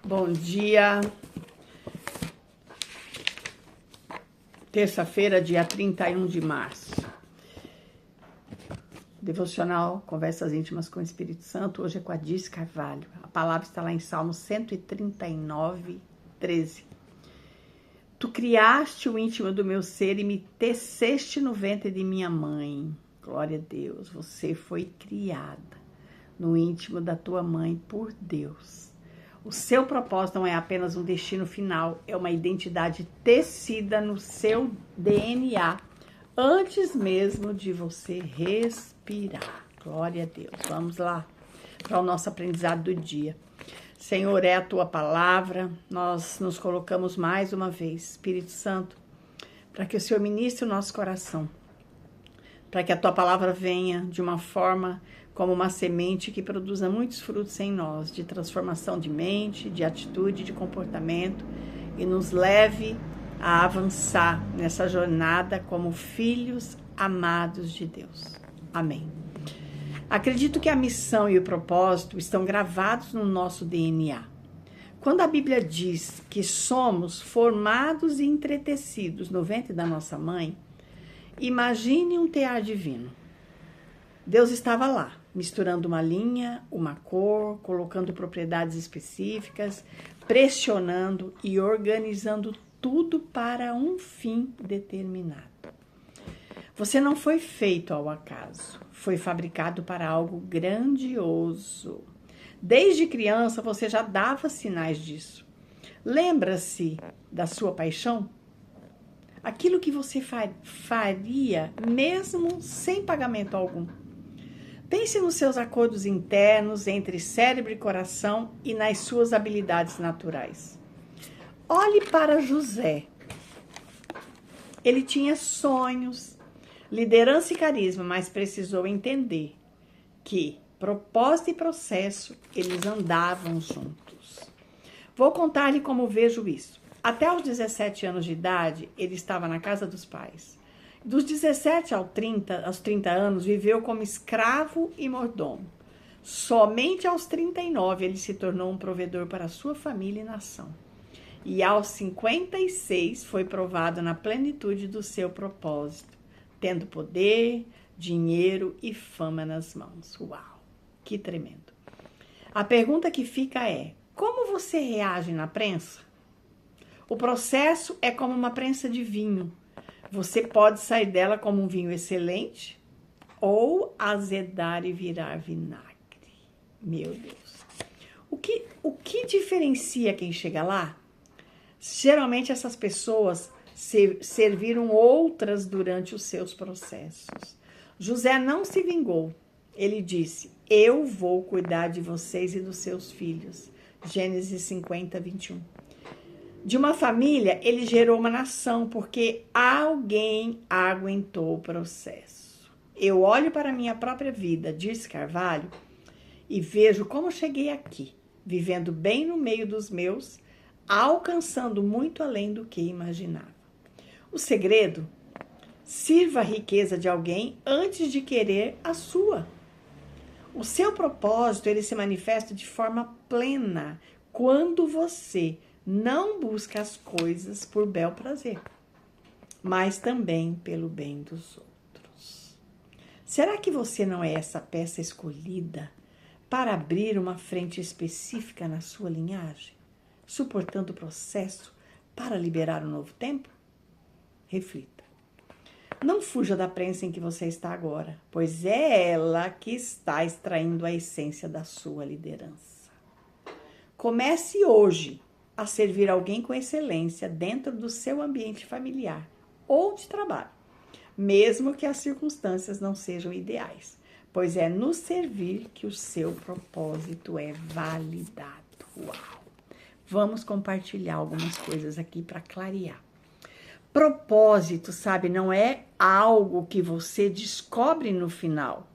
Bom dia, terça-feira, dia 31 de março. Devocional, Conversas Íntimas com o Espírito Santo, hoje é com a Dirce Carvalho. A palavra está lá em Salmo 139, 13. Tu criaste o íntimo do meu ser e me teceste no ventre de minha mãe. Glória a Deus, você foi criada no íntimo da tua mãe por Deus. O seu propósito não é apenas um destino final, é uma identidade tecida no seu DNA, antes mesmo de você respirar. Glória a Deus. Vamos lá para o nosso aprendizado do dia. Senhor, é a tua palavra, nós nos colocamos mais uma vez, Espírito Santo, para que o Senhor ministre o nosso coração, para que a tua palavra venha de uma forma como uma semente que produza muitos frutos em nós, de transformação de mente, de atitude, de comportamento, e nos leve a avançar nessa jornada como filhos amados de Deus. Amém. Acredito que a missão e o propósito estão gravados no nosso DNA. Quando a Bíblia diz que somos formados e entretecidos no ventre da nossa mãe, imagine um tear divino. Deus estava lá, misturando uma linha, uma cor, colocando propriedades específicas, pressionando e organizando tudo para um fim determinado. Você não foi feito ao acaso, foi fabricado para algo grandioso. Desde criança você já dava sinais disso. Lembra-se da sua paixão? Aquilo que você faria mesmo sem pagamento algum. Pense nos seus acordos internos entre cérebro e coração e nas suas habilidades naturais. Olhe para José. Ele tinha sonhos, liderança e carisma, mas precisou entender que propósito e processo, eles andavam juntos. Vou contar-lhe como vejo isso. Até os 17 anos de idade, ele estava na casa dos pais. Dos 17 aos 30 anos, viveu como escravo e mordomo. Somente aos 39, ele se tornou um provedor para sua família e nação. E aos 56, foi provado na plenitude do seu propósito, tendo poder, dinheiro e fama nas mãos. Uau, que tremendo. A pergunta que fica é, como você reage na prensa? O processo é como uma prensa de vinho. Você pode sair dela como um vinho excelente ou azedar e virar vinagre. Meu Deus. O que diferencia quem chega lá? Geralmente essas pessoas serviram outras durante os seus processos. José não se vingou. Ele disse, eu vou cuidar de vocês e dos seus filhos. Gênesis 50, 21. De uma família, ele gerou uma nação, porque alguém aguentou o processo. Eu olho para a minha própria vida, Dirce Carvalho, e vejo como cheguei aqui, vivendo bem no meio dos meus, alcançando muito além do que imaginava. O segredo? Sirva a riqueza de alguém antes de querer a sua. O seu propósito, ele se manifesta de forma plena quando você não busca as coisas por bel prazer, mas também pelo bem dos outros. Será que você não é essa peça escolhida para abrir uma frente específica na sua linhagem, suportando o processo para liberar um novo tempo? Reflita. Não fuja da prensa em que você está agora, pois é ela que está extraindo a essência da sua liderança. Comece hoje a servir alguém com excelência dentro do seu ambiente familiar ou de trabalho, mesmo que as circunstâncias não sejam ideais, pois é no servir que o seu propósito é validado. Uau! Vamos compartilhar algumas coisas aqui para clarear. Propósito, sabe, não é algo que você descobre no final,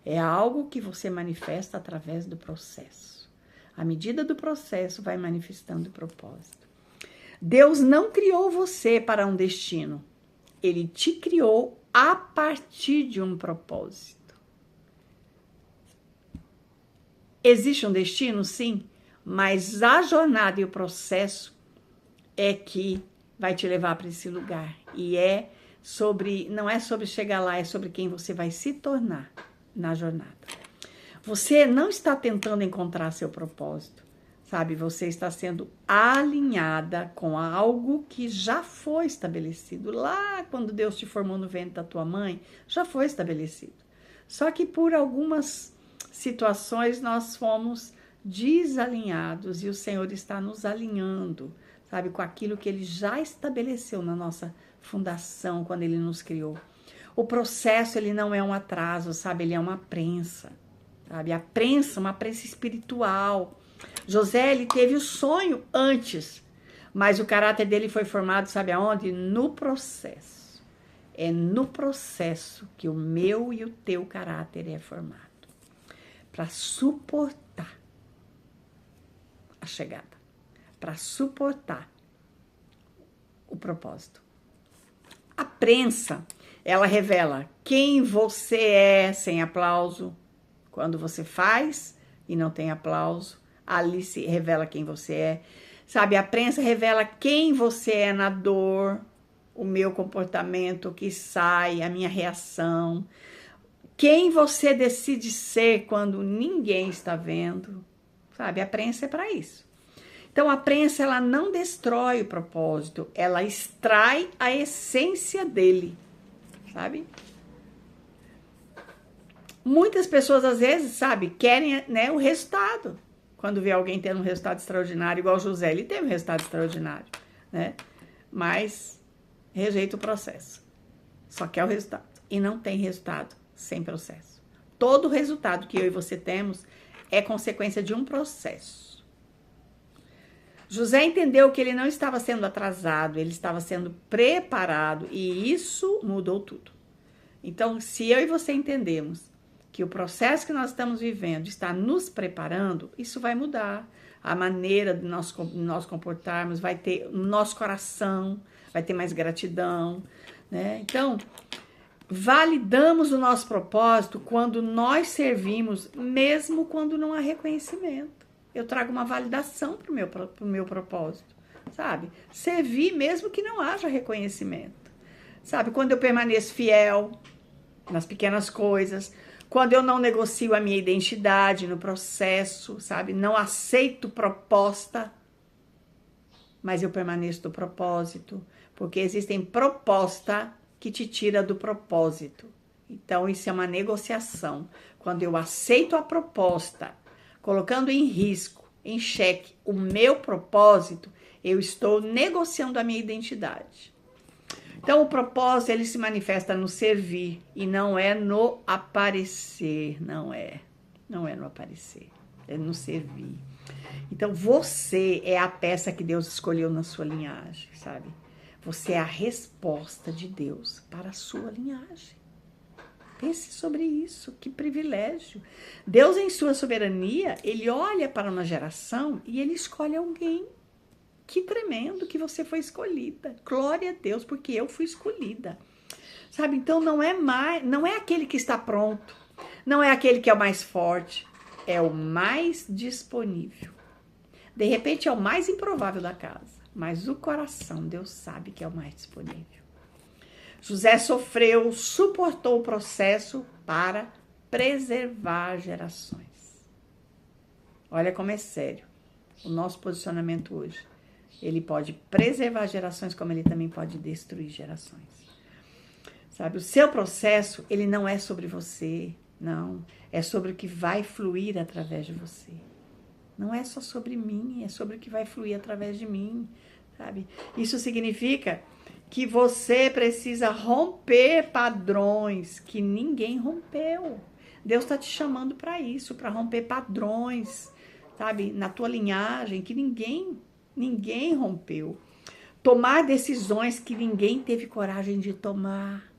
é algo que você manifesta através do processo. À medida do processo, vai manifestando o propósito. Deus não criou você para um destino. Ele te criou a partir de um propósito. Existe um destino? Sim. mas a jornada e o processo é que vai te levar para esse lugar. E não é sobre chegar lá, é sobre quem você vai se tornar na jornada. Você não está tentando encontrar seu propósito, sabe? Você está sendo alinhada com algo que já foi estabelecido. Lá, quando Deus te formou no ventre da tua mãe, já foi estabelecido. Só que por algumas situações nós fomos desalinhados e o Senhor está nos alinhando, sabe? Com aquilo que Ele já estabeleceu na nossa fundação, quando Ele nos criou. O processo, ele não é um atraso, sabe? Ele é uma prensa. Sabe? A prensa, uma prensa espiritual. José, ele teve o sonho antes, mas o caráter dele foi formado, sabe aonde? No processo. É no processo que o meu e o teu caráter é formado. Para suportar a chegada. Para suportar o propósito. A prensa, ela revela quem você é sem aplauso. Quando você faz e não tem aplauso, ali se revela quem você é. Sabe, a prensa revela quem você é na dor, o meu comportamento que sai, a minha reação. Quem você decide ser quando ninguém está vendo. Sabe, a prensa é para isso. Então, a prensa, ela não destrói o propósito, ela extrai a essência dele, sabe? Muitas pessoas, às vezes, sabe, querem, né, o resultado. Quando vê alguém tendo um resultado extraordinário, igual José, ele teve um resultado extraordinário, né? Mas rejeita o processo. Só quer o resultado. E não tem resultado sem processo. Todo resultado que eu e você temos é consequência de um processo. José entendeu que ele não estava sendo atrasado, ele estava sendo preparado. E isso mudou tudo. Então, se eu e você entendemos que o processo que nós estamos vivendo está nos preparando, isso vai mudar. A maneira de nós comportarmos, vai ter no nosso coração, vai ter mais gratidão, né? Então, validamos o nosso propósito quando nós servimos, mesmo quando não há reconhecimento. Eu trago uma validação para o meu propósito, sabe? Servir mesmo que não haja reconhecimento, sabe? Quando eu permaneço fiel nas pequenas coisas, quando eu não negocio a minha identidade no processo, sabe? Não aceito proposta, mas eu permaneço do propósito, porque existem propostas que te tira do propósito. Então, isso é uma negociação. Quando eu aceito a proposta, colocando em risco, em xeque, o meu propósito, eu estou negociando a minha identidade. Então, o propósito, ele se manifesta no servir e não é no aparecer, não é no aparecer, é no servir. Então, você é a peça que Deus escolheu na sua linhagem, sabe? Você é a resposta de Deus para a sua linhagem. Pense sobre isso, que privilégio. Deus, em sua soberania, ele olha para uma geração e ele escolhe alguém. Que tremendo que você foi escolhida. Glória a Deus, porque eu fui escolhida. Sabe, então não é aquele que está pronto, não é aquele que é o mais forte, é o mais disponível. De repente é o mais improvável da casa, mas o coração, Deus sabe que é o mais disponível. José sofreu, suportou o processo para preservar gerações. Olha como é sério o nosso posicionamento hoje. Ele pode preservar gerações, como ele também pode destruir gerações. Sabe, o seu processo, ele não é sobre você, não. É sobre o que vai fluir através de você. Não é só sobre mim, é sobre o que vai fluir através de mim, sabe? Isso significa que você precisa romper padrões que ninguém rompeu. Deus está te chamando para isso, para romper padrões, sabe? Na tua linhagem, que ninguém rompeu. Tomar decisões que ninguém teve coragem de tomar.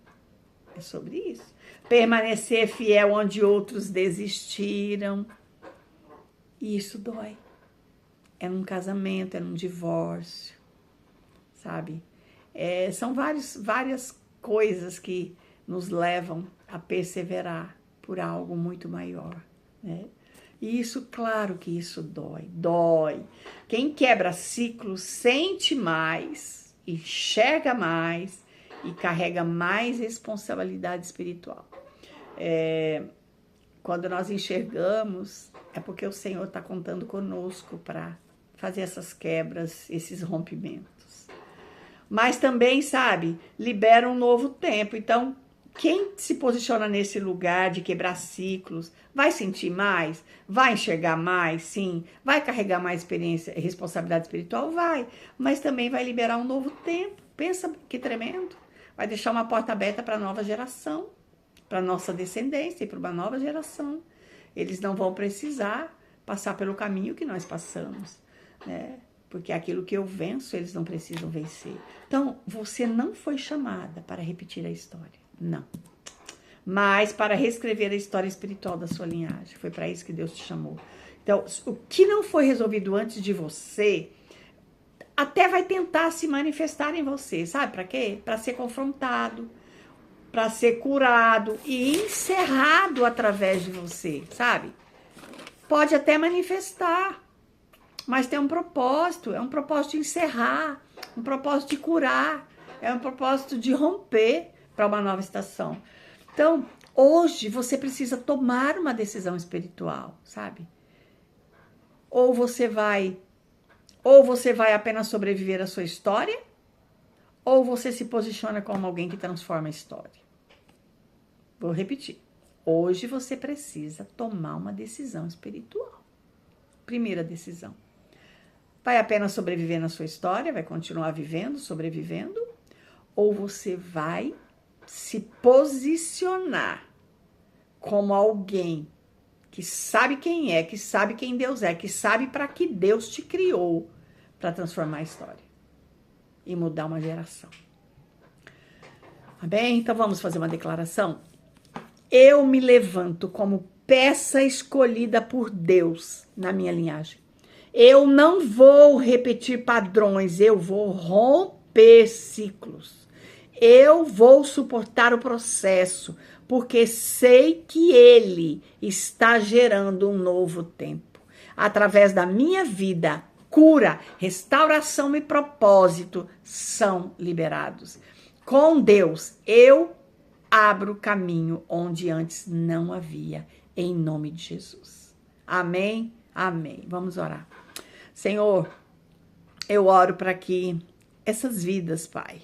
É sobre isso. Permanecer fiel onde outros desistiram. E isso dói. É num casamento, é num divórcio, sabe? São várias coisas que nos levam a perseverar por algo muito maior, né? E isso, claro que isso dói. Quem quebra ciclos sente mais, enxerga mais e carrega mais responsabilidade espiritual. Quando nós enxergamos, é porque o Senhor está contando conosco para fazer essas quebras, esses rompimentos. Mas também, sabe, libera um novo tempo. Então, quem se posiciona nesse lugar de quebrar ciclos, vai sentir mais? Vai enxergar mais? Sim. Vai carregar mais experiência e responsabilidade espiritual? Vai. Mas também vai liberar um novo tempo. Pensa que tremendo. Vai deixar uma porta aberta para a nova geração, para a nossa descendência e para uma nova geração. Eles não vão precisar passar pelo caminho que nós passamos, né? Porque aquilo que eu venço, eles não precisam vencer. Então, você não foi chamada para repetir a história. Não. Mas para reescrever a história espiritual da sua linhagem. Foi para isso que Deus te chamou. Então, o que não foi resolvido antes de você, até vai tentar se manifestar em você. Sabe para quê? Para ser confrontado, para ser curado e encerrado através de você, sabe? Pode até manifestar, mas tem um propósito. É um propósito de encerrar, um propósito de curar, é um propósito de romper para uma nova estação. Então, hoje você precisa tomar uma decisão espiritual, sabe? Ou você vai apenas sobreviver à sua história, ou você se posiciona como alguém que transforma a história. Vou repetir. Hoje você precisa tomar uma decisão espiritual. Primeira decisão. Vai apenas sobreviver na sua história, vai continuar vivendo, sobrevivendo, ou você vai se posicionar como alguém que sabe quem é, que sabe quem Deus é, que sabe para que Deus te criou para transformar a história e mudar uma geração. Tá bem? Então vamos fazer uma declaração. Eu me levanto como peça escolhida por Deus na minha linhagem. Eu não vou repetir padrões, eu vou romper ciclos. Eu vou suportar o processo, porque sei que ele está gerando um novo tempo. Através da minha vida, cura, restauração e propósito são liberados. Com Deus, eu abro caminho onde antes não havia, em nome de Jesus. Amém? Amém. Vamos orar. Senhor, eu oro para que essas vidas, Pai,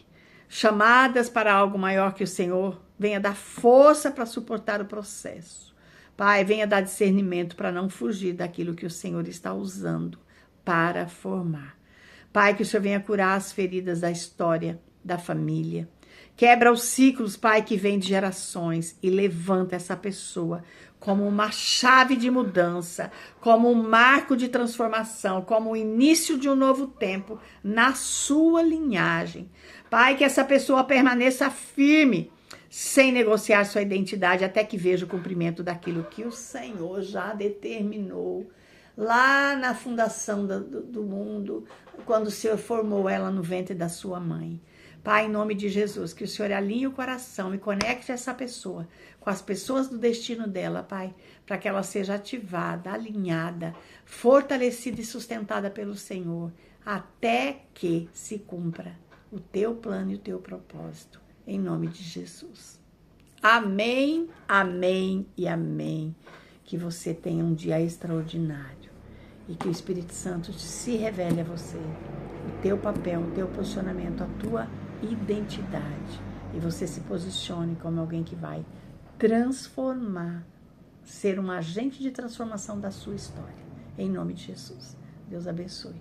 chamadas para algo maior que o Senhor, venha dar força para suportar o processo. Pai, venha dar discernimento para não fugir daquilo que o Senhor está usando para formar. Pai, que o Senhor venha curar as feridas da história, da família. Quebra os ciclos, Pai, que vem de gerações e levanta essa pessoa como uma chave de mudança, como um marco de transformação, como o início de um novo tempo na sua linhagem. Pai, que essa pessoa permaneça firme, sem negociar sua identidade, até que veja o cumprimento daquilo que o Senhor já determinou lá na fundação do mundo, quando o Senhor formou ela no ventre da sua mãe. Pai, em nome de Jesus, que o Senhor alinhe o coração e conecte essa pessoa com as pessoas do destino dela, Pai, para que ela seja ativada, alinhada, fortalecida e sustentada pelo Senhor, até que se cumpra o teu plano e o teu propósito, em nome de Jesus. Amém, amém e amém. Que você tenha um dia extraordinário e que o Espírito Santo se revele a você, o teu papel, o teu posicionamento, a tua identidade, e você se posicione como alguém que vai transformar, ser um agente de transformação da sua história, em nome de Jesus. Deus abençoe.